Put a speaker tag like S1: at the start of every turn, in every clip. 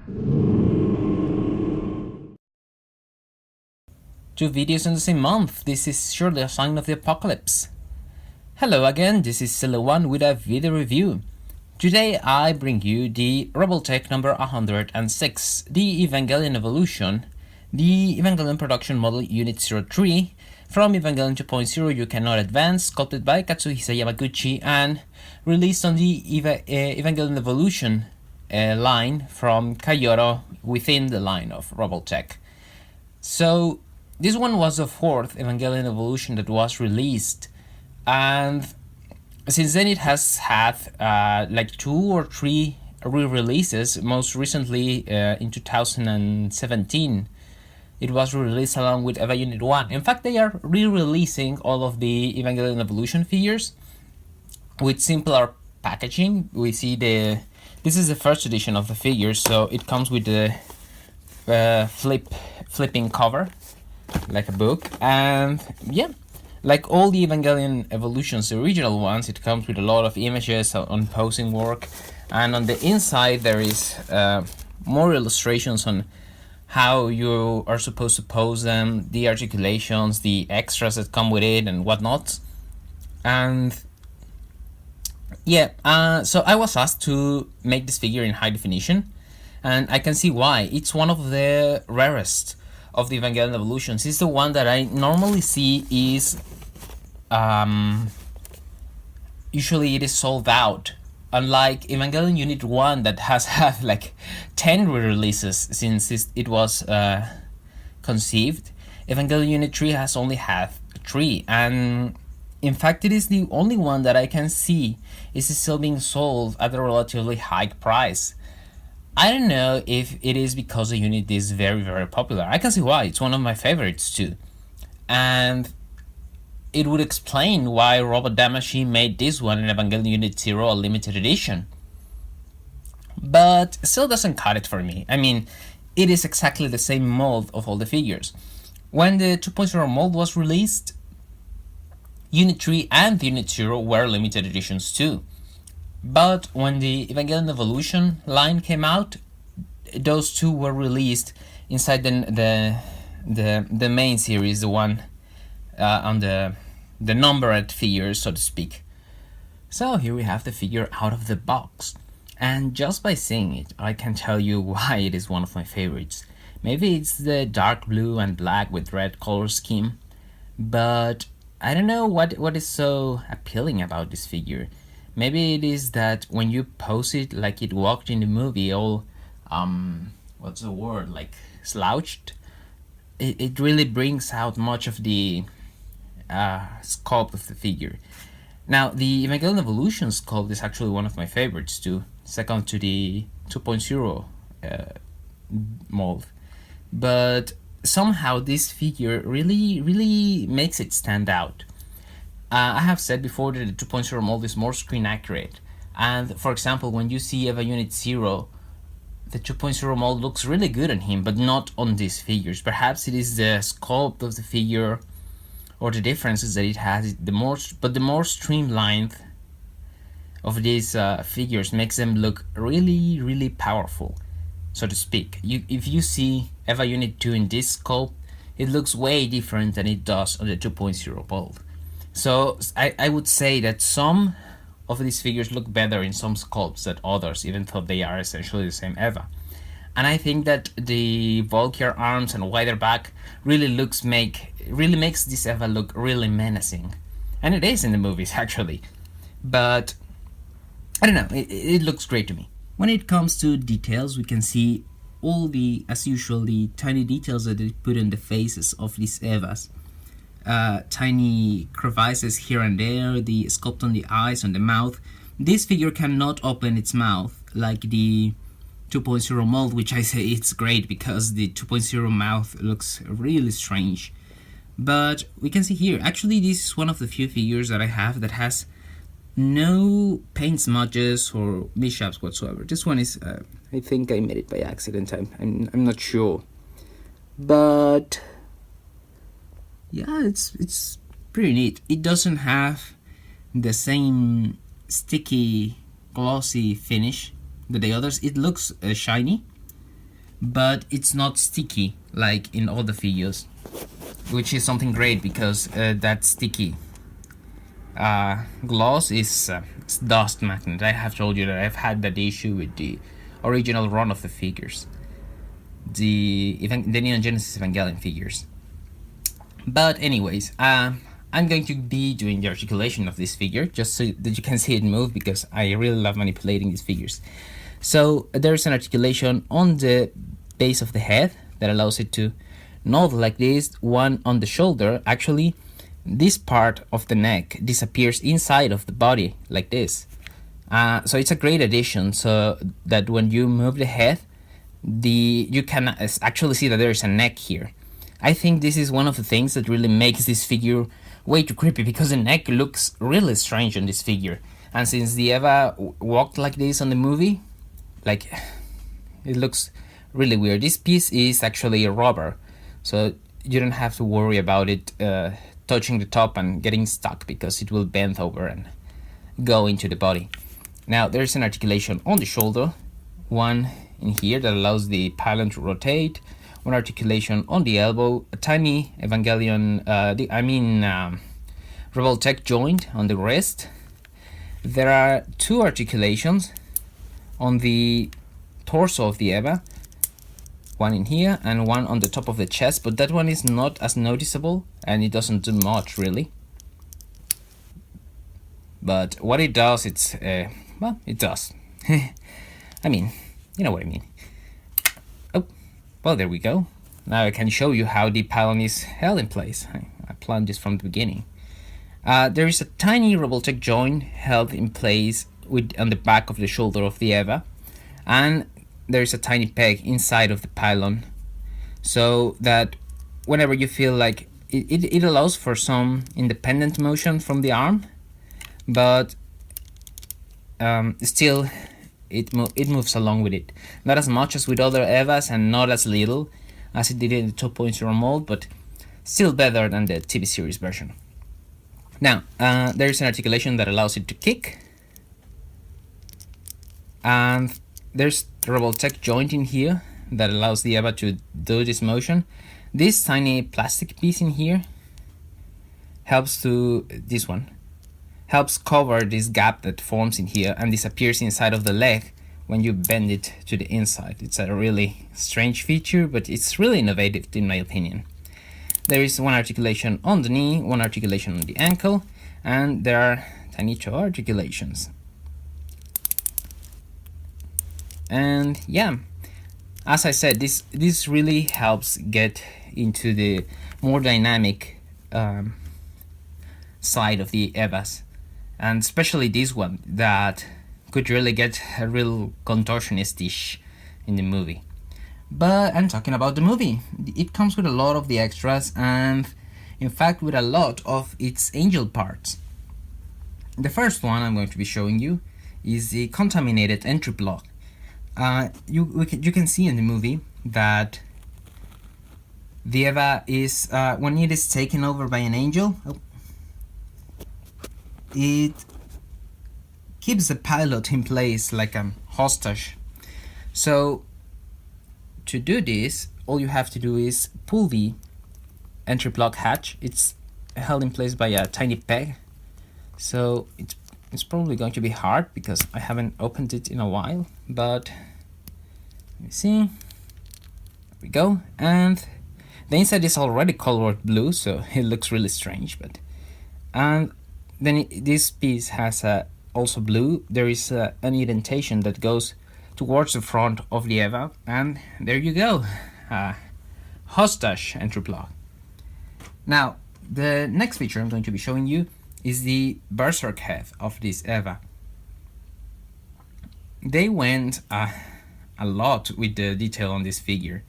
S1: Two videos in the same month, this is surely a sign of the apocalypse. Hello again, this is Silly1 with a video review. Today I bring you the Revoltech number 106, the Evangelion Evolution, the Evangelion Production Model Unit 03, from Evangelion 2.0 You Cannot Advance, sculpted by Katsuhisa Yamaguchi and released on the Evangelion Evolution line from Kaiyodo within the line of Revoltech. So this one was the fourth Evangelion Evolution that was released, and since then it has had like 2 or 3 re-releases. Most recently in 2017 it was released along with Eva Unit 1. In fact, they are re-releasing all of the Evangelion Evolution figures with simpler packaging. We see this is the first edition of the figures, so it comes with the flipping cover like a book, and yeah, like all the Evangelion Evolutions, the original ones, it comes with a lot of images on posing work, and on the inside there is more illustrations on how you are supposed to pose them, the articulations, the extras that come with it and whatnot. And yeah, so I was asked to make this figure in high definition, and I can see why. It's one of the rarest of the Evangelion Evolutions. It's the one that I normally see is usually it is sold out, unlike Evangelion Unit 1 that has had like 10 re-releases since it was conceived. Evangelion Unit 3 has only had 3, and in fact it is the only one that I can see is still being sold at a relatively high price. I don't know if it is because the unit is very, very popular. I can see why. It's one of my favorites too. And it would explain why Robot Damashi made this one in Evangelion Unit 0 a limited edition. But still doesn't cut it for me. I mean, it is exactly the same mold of all the figures. When the 2.0 mold was released, Unit 3 and Unit 0 were limited editions too. But when the Evangelion Evolution line came out, those two were released inside the main series, the one on the numbered figures, so to speak. So here we have the figure out of the box, and just by seeing it, I can tell you why it is one of my favorites. Maybe it's the dark blue and black with red color scheme, but I don't know what is so appealing about this figure. Maybe it is that when you pose it like it walked in the movie, all, what's the word, like slouched, it really brings out much of the sculpt of the figure. Now, the Evangelion Evolution sculpt is actually one of my favorites too, second to the 2.0 mold. But somehow this figure really makes it stand out. I have said before that the 2.0 mold is more screen accurate, and for example, when you see Eva Unit 0, the 2.0 mold looks really good on him, but not on these figures. Perhaps it is the sculpt of the figure or the differences that it has. The more streamlined of these figures makes them look really powerful, so to speak. If you see Eva Unit 2 in this sculpt, it looks way different than it does on the 2.0 mold. So I would say that some of these figures look better in some sculpts than others, even though they are essentially the same Eva. And I think that the bulkier arms and wider back really makes this Eva look really menacing. And it is in the movies, actually. But I don't know, it looks great to me. When it comes to details, we can see all the, as usual, the tiny details that they put on the faces of these Evas. Tiny crevices here and there, the sculpt on the eyes, on the mouth. This figure cannot open its mouth like the 2.0 mold, which I say it's great because the 2.0 mouth looks really strange. But we can see here, actually this is one of the few figures that I have that has no paint smudges or mishaps whatsoever. This one is, I think I made it by accident, I'm not sure. But yeah, it's pretty neat. It doesn't have the same sticky, glossy finish that the others. It looks shiny, but it's not sticky like in all the figures, which is something great because that sticky gloss is dust magnet. I have told you that I've had that issue with the original run of the figures, the Neon Genesis Evangelion figures. But anyways, I'm going to be doing the articulation of this figure just so that you can see it move, because I really love manipulating these figures. So there's an articulation on the base of the head that allows it to nod like this, one on the shoulder. Actually, this part of the neck disappears inside of the body like this. So it's a great addition, so that when you move the head, you can actually see that there is a neck here. I think this is one of the things that really makes this figure way too creepy, because the neck looks really strange on this figure. And since the Eva walked like this on the movie, like, it looks really weird. This piece is actually a rubber, so you don't have to worry about it touching the top and getting stuck, because it will bend over and go into the body. Now there's an articulation on the shoulder, one in here that allows the pylon to rotate, one articulation on the elbow, a tiny Evangelion, Revoltech joint on the wrist. There are two articulations on the torso of the Eva, one in here and one on the top of the chest, but that one is not as noticeable and it doesn't do much really. But what it does, it's well, it does. I mean, you know what I mean. Oh, well, there we go. Now I can show you how the pylon is held in place. I planned this from the beginning. There is a tiny Revoltech joint held in place on the back of the shoulder of the Eva, and there is a tiny peg inside of the pylon, so that whenever you feel like it allows for some independent motion from the arm, but still it moves along with it. Not as much as with other Evas and not as little as it did in the 2.0 mold, but still better than the TV series version. Now, there is an articulation that allows it to kick, and there's a Revoltech joint in here that allows the Eva to do this motion. This tiny plastic piece in here helps cover this gap that forms in here and disappears inside of the leg when you bend it to the inside. It's a really strange feature, but it's really innovative in my opinion. There is one articulation on the knee, one articulation on the ankle, and there are tiny toe articulations. And yeah, as I said, this really helps get into the more dynamic side of the Evas, and especially this one that could really get a real contortionist-ish in the movie. But I'm talking about the movie. It comes with a lot of the extras, and in fact with a lot of its angel parts. The first one I'm going to be showing you is the contaminated entry block. You can see in the movie that the Eva is, when it is taken over by an angel, it keeps the pilot in place like a hostage. So to do this, all you have to do is pull the entry block hatch. It's held in place by a tiny peg, so it's probably going to be hard because I haven't opened it in a while, but let me see. There we go. And the inside is already colored blue, so it looks really strange, but and then this piece has also blue. There is an indentation that goes towards the front of the Eva, and there you go, hostage entry block. Now the next feature I'm going to be showing you is the berserk head of this Eva. They went a lot with the detail on this figure.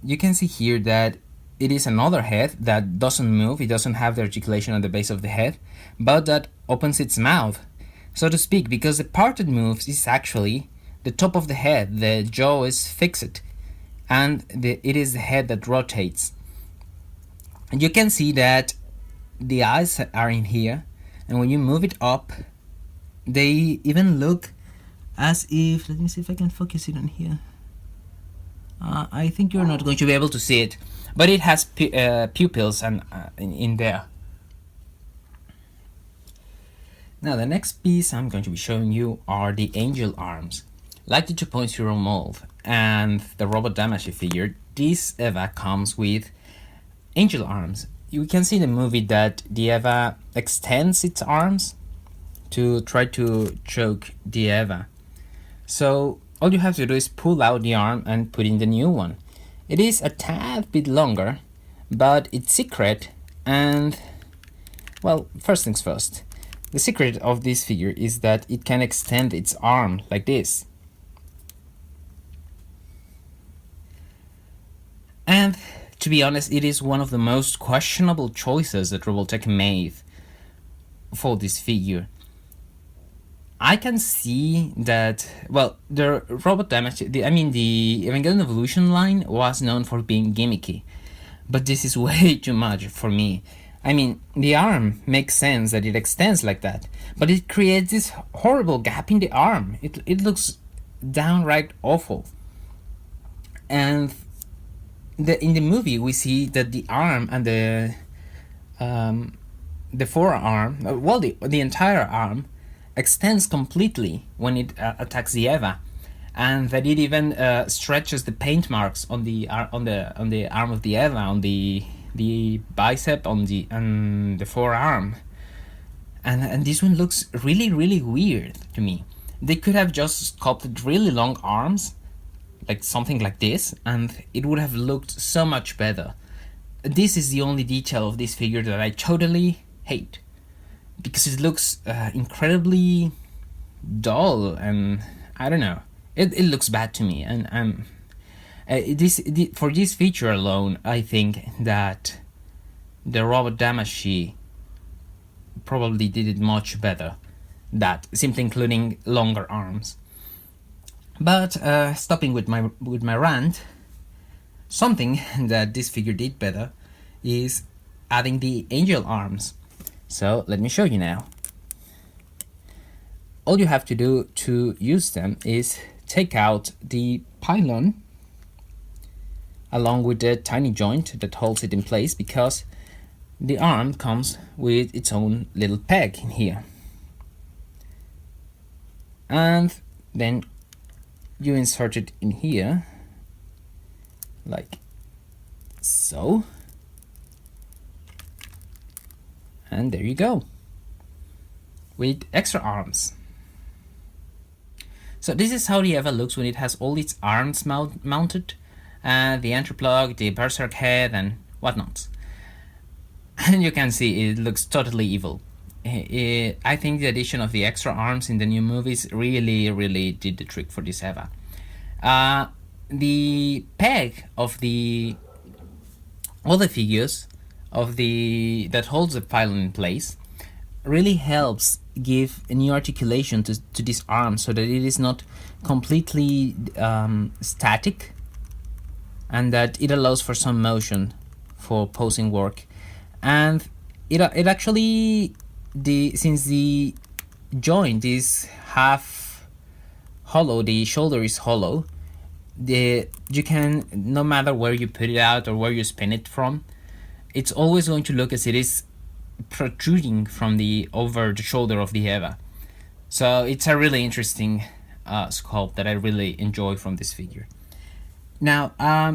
S1: You can see here that it is another head that doesn't move. It doesn't have the articulation at the base of the head, but that opens its mouth, so to speak, because the part that moves is actually the top of the head. The jaw is fixed, and it is the head that rotates. And you can see that the eyes are in here, and when you move it up, they even look as if, let me see if I can focus it on here. I think you're not going to be able to see it, but it has pupils and in there. Now the next piece I'm going to be showing you are the angel arms. Like the 2.0 mold and the Robot Damacy figure, this Eva comes with angel arms. You can see in the movie that the Eva extends its arms to try to choke the Eva. So all you have to do is pull out the arm and put in the new one. It is a tad bit longer, but it's secret, and well, first things first. The secret of this figure is that it can extend its arm like this. And to be honest, it is one of the most questionable choices that Revoltech made for this figure. I can see that, well, the Robot Damage, the Evangelion Evolution line was known for being gimmicky, but this is way too much for me. I mean, the arm makes sense that it extends like that, but it creates this horrible gap in the arm. It looks downright awful. And in the movie, we see that the arm and the forearm, well, the entire arm extends completely when it attacks the Eva, and that it even stretches the paint marks on the arm of the Eva, on the bicep, on the forearm, and this one looks really weird to me. They could have just sculpted really long arms, like something like this, and it would have looked so much better. This is the only detail of this figure that I totally hate, because it looks incredibly dull, and I don't know, it looks bad to me. And for this feature alone, I think that the Robot Damacy probably did it much better, that simply including longer arms. But stopping with my rant, something that this figure did better is adding the angel arms. So let me show you now. All you have to do to use them is take out the pylon along with the tiny joint that holds it in place, because the arm comes with its own little peg in here. And then you insert it in here like so, and there you go, with extra arms. So this is how the Eva looks when it has all its arms mounted, the Anthroplug, the Berserk head, and whatnot. And you can see it looks totally evil. I think the addition of the extra arms in the new movies really did the trick for this Eva. The peg of all the figures that holds the pylon in place really helps give a new articulation to this arm, so that it is not completely static, and that it allows for some motion for posing work. And it actually, since the joint is half hollow, the shoulder is hollow, you can, no matter where you put it out or where you spin it from, it's always going to look as it is protruding from over the shoulder of the Eva. So it's a really interesting sculpt that I really enjoy from this figure. Now,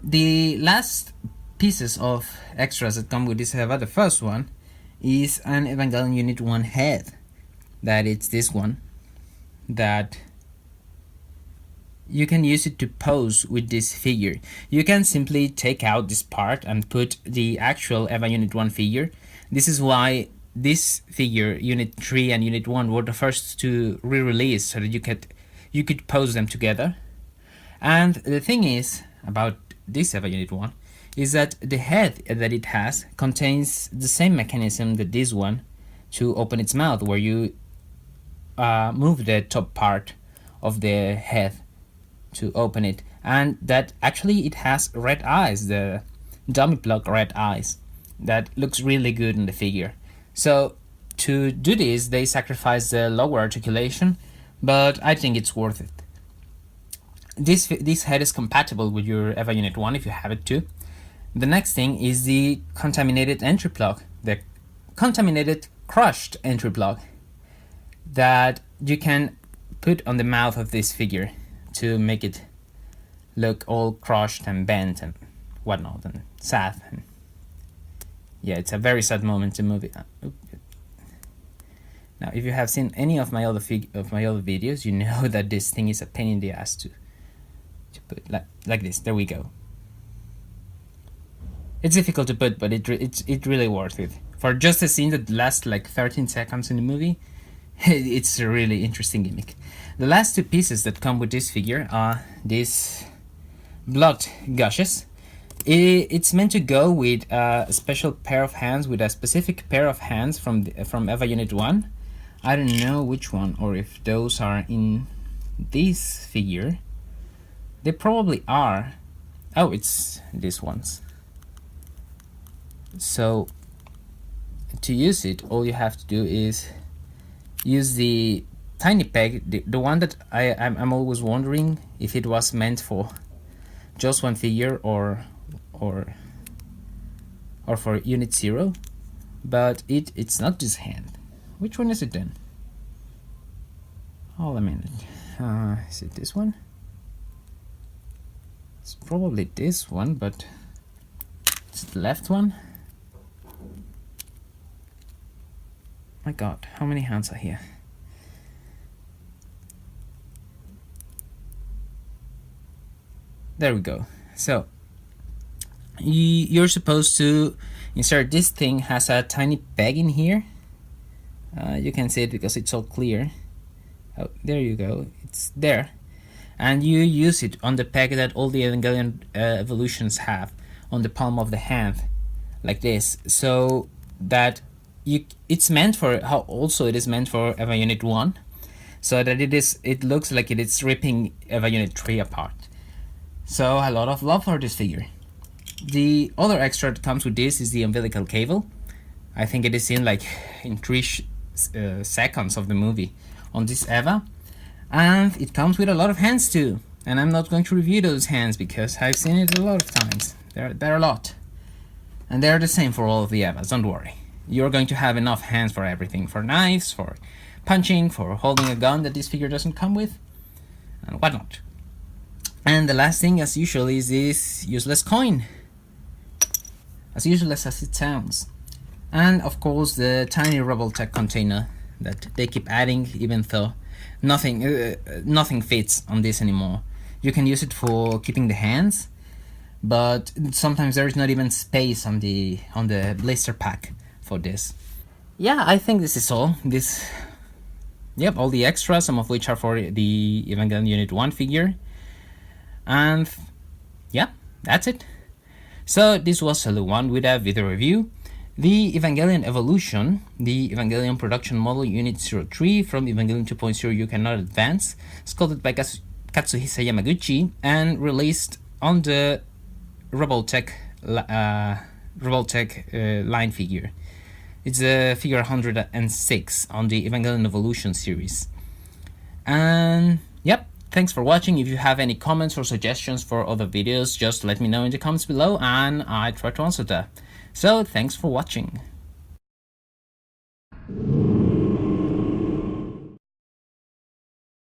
S1: the last pieces of extras that come with this Eva, the first one is an Evangelion Unit 1 head. That it's this one, that you can use it to pose with this figure. You can simply take out this part and put the actual Eva Unit 1 figure. This is why this figure, Unit 3 and Unit 1, were the first to re-release, so that you could pose them together. And the thing is about this Eva Unit 1 is that the head that it has contains the same mechanism that this one to open its mouth, where you move the top part of the head to open it, and that actually it has red eyes, the dummy block red eyes, that looks really good in the figure. So to do this, they sacrifice the lower articulation, but I think it's worth it. this head is compatible with your EVA Unit 1 if you have it too. The next thing is the contaminated entry plug, the contaminated crushed entry plug that you can put on the mouth of this figure to make it look all crushed and bent and whatnot and sad. And yeah, it's a very sad moment in the movie. Now, if you have seen any of my other videos, you know that this thing is a pain in the ass to put like this. There we go. It's difficult to put, but it's really worth it. For just a scene that lasts like 13 seconds in the movie, it's a really interesting gimmick. The last two pieces that come with this figure are these blood gushes. It's meant to go with a special pair of hands, with a specific pair of hands from EVA Unit 1. I don't know which one, or if those are in this figure. They probably are. Oh, it's these ones. So to use it, all you have to do is use the tiny peg, the one that I'm always wondering if it was meant for just one figure or for Unit 0, but it's not this hand. Which one is it then? Hold a minute. Is it this one? It's probably this one, but it's the left one. My god, how many hands are here? There we go. So you're supposed to insert this thing. Has a tiny peg in here. You can see it because it's all clear. Oh, there you go. It's there. And you use it on the peg that all the Evangelion evolutions have on the palm of the hand, like this. So that it's meant for how also it is meant for EVA Unit 1, so that it looks like it is ripping EVA Unit 3 apart. So a lot of love for this figure. The other extra that comes with this is the umbilical cable. I think it is in 3 seconds of the movie on this EVA, and it comes with a lot of hands too. And I'm not going to review those hands because I've seen it a lot of times. They're a lot, and they're the same for all of the EVAs. Don't worry. You're going to have enough hands for everything, for knives, for punching, for holding a gun that this figure doesn't come with, and whatnot. And the last thing, as usual, is this useless coin. As useless as it sounds. And of course the tiny Revoltech container that they keep adding, even though nothing fits on this anymore. You can use it for keeping the hands, but sometimes there is not even space on the blister pack for this. Yeah, I think this is all. Yep, all the extras, some of which are for the Evangelion Unit 1 figure. And yeah, that's it. So this was Solo 1 with a video review. The Evangelion Evolution, the Evangelion Production Model Unit 03 from Evangelion 2.0 You Cannot Advance, sculpted by Katsuhisa Yamaguchi and released on the Revoltech line figure. It's a figure 106 on the Evangelion Evolution series. And yep, thanks for watching. If you have any comments or suggestions for other videos, just let me know in the comments below and I try to answer that. So thanks for watching.